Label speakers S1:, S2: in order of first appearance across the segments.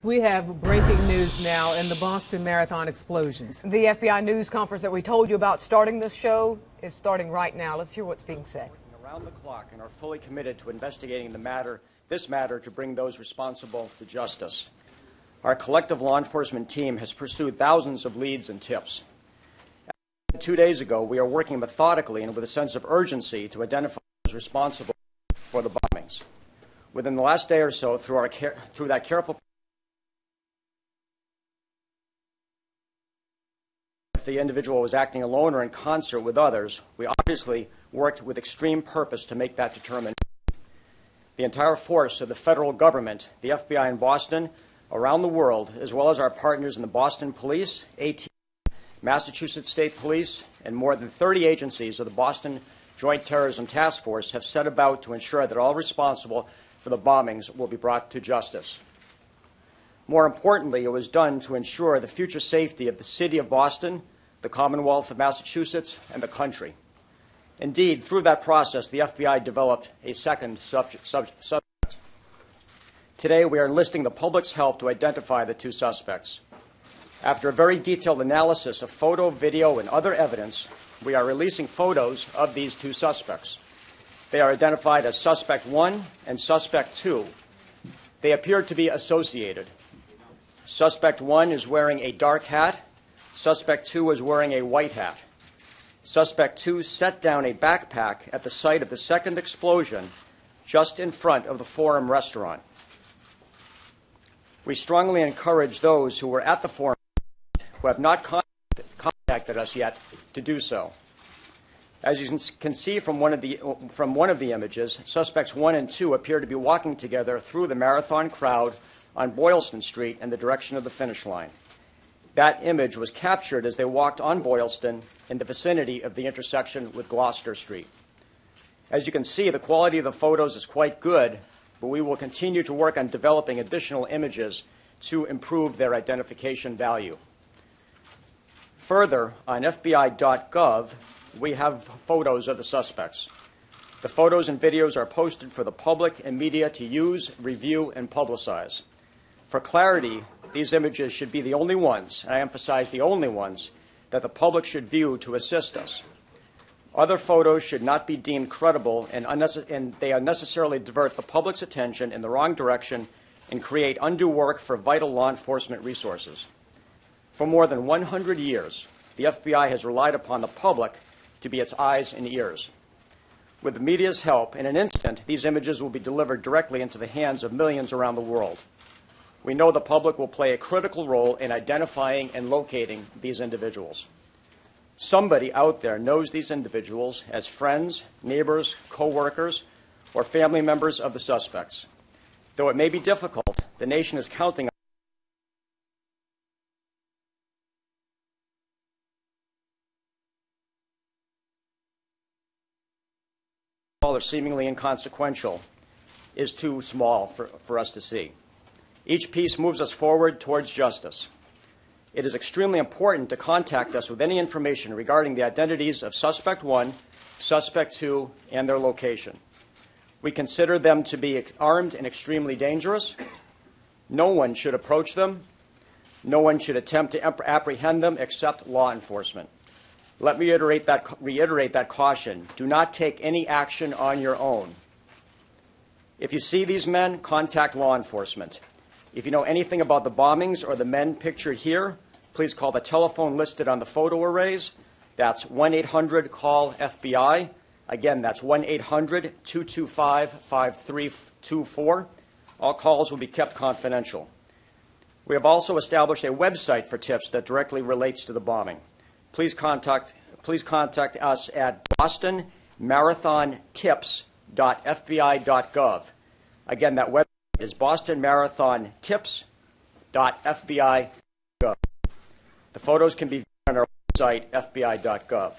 S1: We have breaking news now in the Boston Marathon explosions.
S2: The FBI news conference that we told you about starting this show is starting right now. Let's hear what's being said.
S3: Around the clock and are fully committed to investigating this matter to bring those responsible to justice. Our collective law enforcement team has pursued thousands of leads and tips. 2 days ago, we are working methodically and with a sense of urgency to identify those responsible for the bombings. Within the last day or so, through that careful the individual was acting alone or in concert with others, we obviously worked with extreme purpose to make that determination. The entire force of the federal government, the FBI in Boston, around the world, as well as our partners in the Boston Police, AT, Massachusetts State Police, and more than 30 agencies of the Boston Joint Terrorism Task Force have set about to ensure that all responsible for the bombings will be brought to justice. More importantly, it was done to ensure the future safety of the city of Boston, the Commonwealth of Massachusetts, and the country. Indeed, through that process, the FBI developed a second subject. Today, we are enlisting the public's help to identify the two suspects. After a very detailed analysis of photo, video, and other evidence, we are releasing photos of these two suspects. They are identified as Suspect 1 and Suspect 2. They appear to be associated. Suspect 1 is wearing a dark hat. Suspect 2 is wearing a white hat. Suspect 2 set down a backpack at the site of the second explosion just in front of the Forum restaurant. We strongly encourage those who were at the Forum who have not contacted us yet to do so. As you can see from one of the images, Suspects 1 and 2 appear to be walking together through the marathon crowd on Boylston Street in the direction of the finish line. That image was captured as they walked on Boylston in the vicinity of the intersection with Gloucester Street. As you can see, the quality of the photos is quite good, but we will continue to work on developing additional images to improve their identification value. Further, on FBI.gov, we have photos of the suspects. The photos and videos are posted for the public and media to use, review, and publicize. For clarity, these images should be the only ones, and I emphasize the only ones, that the public should view to assist us. Other photos should not be deemed credible, and they unnecessarily divert the public's attention in the wrong direction and create undue work for vital law enforcement resources. For more than 100 years, the FBI has relied upon the public to be its eyes and ears. With the media's help, in an instant, these images will be delivered directly into the hands of millions around the world. We know the public will play a critical role in identifying and locating these individuals. Somebody out there knows these individuals as friends, neighbors, co-workers, or family members of the suspects. Though it may be difficult, the nation is counting on or seemingly inconsequential is too small for us to see. Each piece moves us forward towards justice. It is extremely important to contact us with any information regarding the identities of Suspect 1, Suspect 2, and their location. We consider them to be armed and extremely dangerous. No one should approach them. No one should attempt to apprehend them except law enforcement. Let me reiterate that caution. Do not take any action on your own. If you see these men, contact law enforcement. If you know anything about the bombings or the men pictured here, please call the telephone listed on the photo arrays. That's 1-800-CALL-FBI. Again, that's 1-800-225-5324. All calls will be kept confidential. We have also established a website for tips that directly relates to the bombing. Please contact us at bostonmarathontips.fbi.gov. Again, that website is bostonmarathontips.fbi.gov. The photos can be viewed on our website, fbi.gov.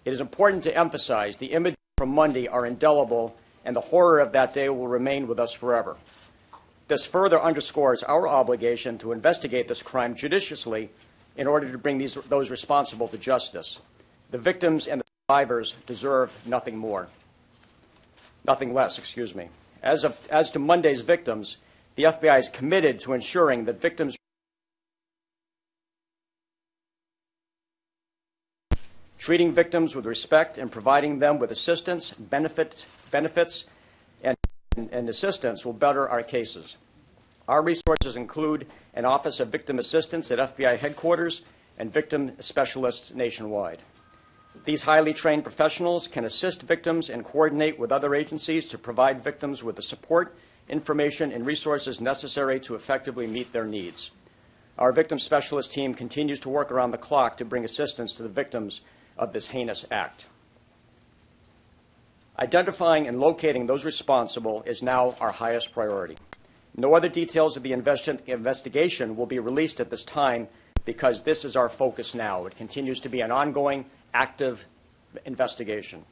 S3: It is important to emphasize the images from Monday are indelible, and the horror of that day will remain with us forever. This further underscores our obligation to investigate this crime judiciously in order to bring those responsible to justice. The victims and the survivors deserve nothing less. As to Monday's victims, The FBI is committed to ensuring that victims treating victims with respect and providing them with assistance, benefits, and assistance will better our cases. Our resources include an Office of Victim Assistance at FBI headquarters and victim specialists nationwide. These highly trained professionals can assist victims and coordinate with other agencies to provide victims with the support, information, and resources necessary to effectively meet their needs. Our victim specialist team continues to work around the clock to bring assistance to the victims of this heinous act. Identifying and locating those responsible is now our highest priority. No other details of the investigation will be released at this time because this is our focus now. It continues to be an ongoing, active investigation.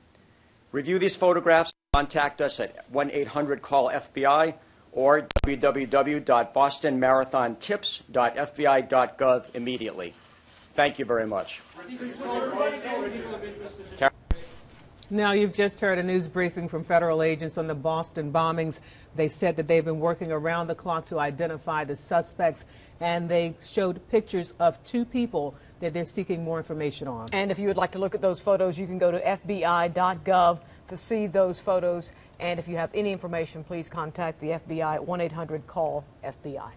S3: Review these photographs. Contact us at 1-800-CALL-FBI or www.bostonmarathontips.fbi.gov immediately. Thank you very much.
S1: Now, you've just heard a news briefing from federal agents on the Boston bombings. They said that they've been working around the clock to identify the suspects, and they showed pictures of 2 people that they're seeking more information on.
S2: And if you would like to look at those photos, you can go to FBI.gov to see those photos. And if you have any information, please contact the FBI at 1-800-CALL-FBI.